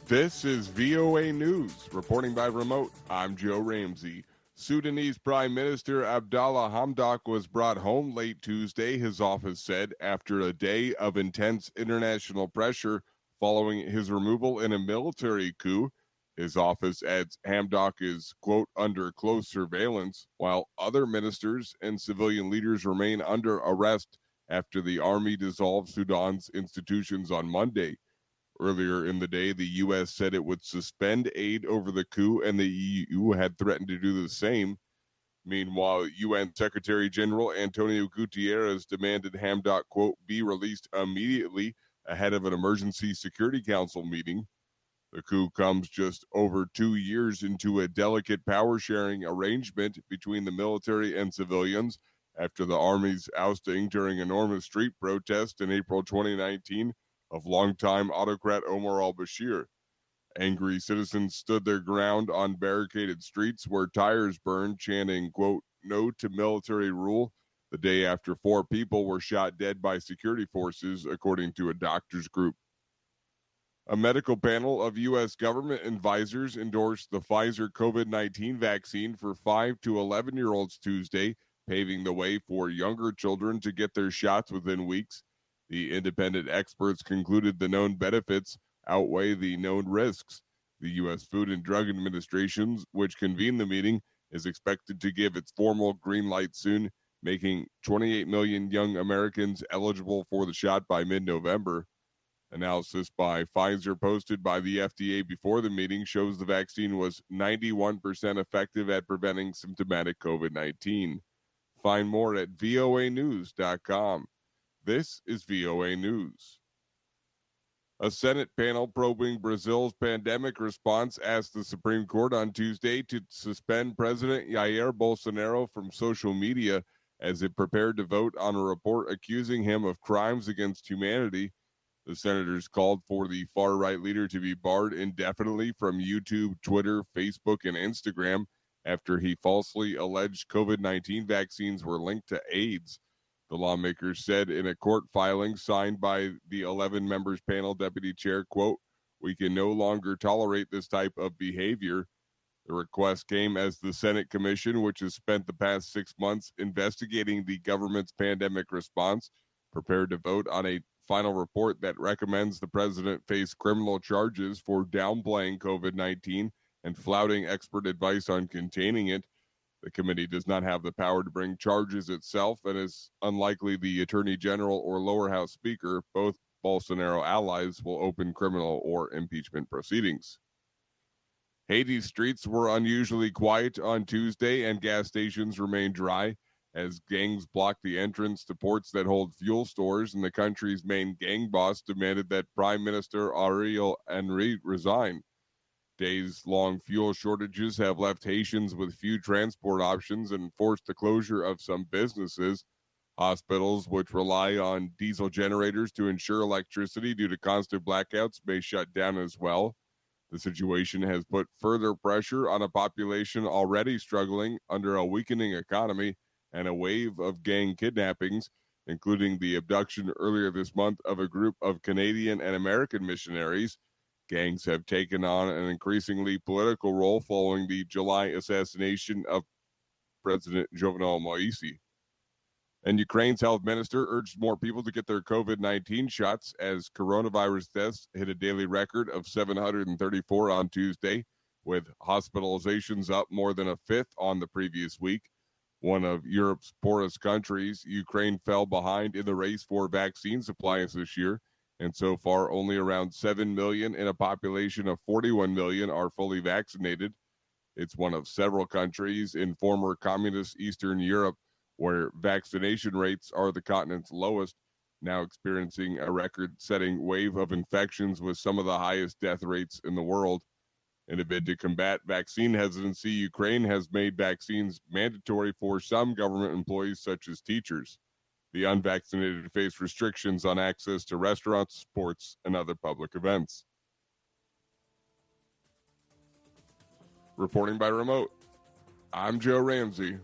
This is VOA News. Reporting by remote, I'm Joe Ramsey. Sudanese Prime Minister Abdallah Hamdok was brought home late Tuesday, his office said, after a day of intense international pressure following his removal in a military coup. His office adds Hamdok is, quote, under close surveillance, while other ministers and civilian leaders remain under arrest after the army dissolved Sudan's institutions on Monday. Earlier in the day, the U.S. said it would suspend aid over the coup, and the EU had threatened to do the same. Meanwhile, UN Secretary General Antonio Guterres demanded Hamdok, quote, be released immediately ahead of an emergency Security Council meeting. The coup comes just over 2 years into a delicate power-sharing arrangement between the military and civilians after the army's ousting during enormous street protests in April 2019 of longtime autocrat Omar al-Bashir. Angry citizens stood their ground on barricaded streets where tires burned, chanting, quote, no to military rule, the day after 4 people were shot dead by security forces, according to a doctors group. A medical panel of U.S. government advisors endorsed the Pfizer COVID-19 vaccine for 5 to 11-year-olds Tuesday, paving the way for younger children to get their shots within weeks. The independent experts concluded the known benefits outweigh the known risks. The U.S. Food and Drug Administration, which convened the meeting, is expected to give its formal green light soon, making 28 million young Americans eligible for the shot by mid-November. Analysis by Pfizer posted by the FDA before the meeting shows the vaccine was 91% effective at preventing symptomatic COVID-19. Find more at voanews.com. This is VOA News. A Senate panel probing Brazil's pandemic response asked the Supreme Court on Tuesday to suspend President Jair Bolsonaro from social media as it prepared to vote on a report accusing him of crimes against humanity. The senators called for the far-right leader to be barred indefinitely from YouTube, Twitter, Facebook, and Instagram after he falsely alleged COVID-19 vaccines were linked to AIDS. The lawmakers said in a court filing signed by the 11 members panel deputy chair, quote, we can no longer tolerate this type of behavior. The request came as the Senate Commission, which has spent the past 6 months investigating the government's pandemic response, prepared to vote on a final report that recommends the president face criminal charges for downplaying COVID-19 and flouting expert advice on containing it. The committee does not have the power to bring charges itself and is unlikely the Attorney General or lower house speaker, both Bolsonaro allies, will open criminal or impeachment proceedings. Haiti's streets were unusually quiet on Tuesday and gas stations remained dry as gangs blocked the entrance to ports that hold fuel stores, and the country's main gang boss demanded that Prime Minister Ariel Henry resign. Days-long fuel shortages have left Haitians with few transport options and forced the closure of some businesses. Hospitals, which rely on diesel generators to ensure electricity due to constant blackouts, may shut down as well. The situation has put further pressure on a population already struggling under a weakening economy and a wave of gang kidnappings, including the abduction earlier this month of a group of Canadian and American missionaries. Gangs have taken on an increasingly political role following the July assassination of President Jovenel Moise. And Ukraine's health minister urged more people to get their COVID-19 shots as coronavirus deaths hit a daily record of 734 on Tuesday, with hospitalizations up more than a fifth on the previous week. One of Europe's poorest countries, Ukraine fell behind in the race for vaccine supplies this year, and so far only around 7 million in a population of 41 million are fully vaccinated. It's one of several countries in former communist Eastern Europe where vaccination rates are the continent's lowest, now experiencing a record-setting wave of infections with some of the highest death rates in the world. In a bid to combat vaccine hesitancy, Ukraine has made vaccines mandatory for some government employees, such as teachers. The unvaccinated face restrictions on access to restaurants, sports, and other public events. Reporting by remote, I'm Joe Ramsey.